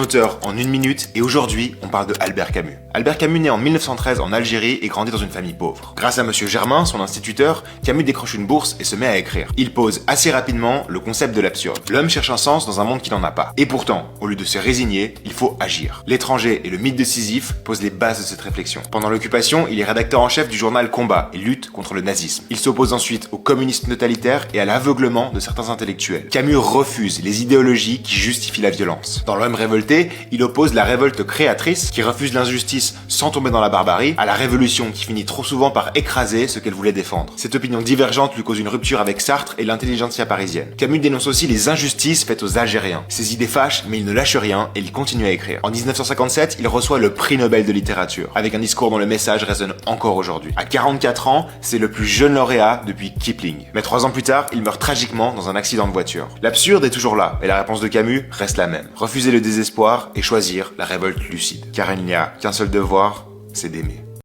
auteur en 1 minute et aujourd'hui, on parle de Albert Camus. Albert Camus naît en 1913 en Algérie et grandit dans une famille pauvre. Grâce à Monsieur Germain, son instituteur, Camus décroche une bourse et se met à écrire. Il pose assez rapidement le concept de l'absurde. L'homme cherche un sens dans un monde qui n'en a pas. Et pourtant, au lieu de se résigner, il faut agir. L'étranger et le mythe de Sisyphe posent les bases de cette réflexion. Pendant l'occupation, il est rédacteur en chef du journal Combat et lutte contre le nazisme. Il s'oppose ensuite au communisme totalitaire et à l'aveuglement de certains intellectuels. Camus refuse les idéologies qui justifient la violence. Dans L'homme révolté, il oppose la révolte créatrice qui refuse l'injustice sans tomber dans la barbarie à la révolution qui finit trop souvent par écraser ce qu'elle voulait défendre. Cette opinion divergente lui cause une rupture avec Sartre et l'intelligentsia parisienne. Camus dénonce aussi les injustices faites aux Algériens. Ses idées fâchent, mais il ne lâche rien et il continue à écrire. En 1957, il reçoit le prix Nobel de littérature, avec un discours dont le message résonne encore aujourd'hui. À 44 ans, c'est le plus jeune lauréat depuis Kipling. Mais 3 ans plus tard, il meurt tragiquement dans un accident de voiture. L'absurde est toujours là, et la réponse de Camus reste la même. Refuser le désespoir et choisir la révolte lucide. Car il n'y a qu'un seul devoir, c'est d'aimer.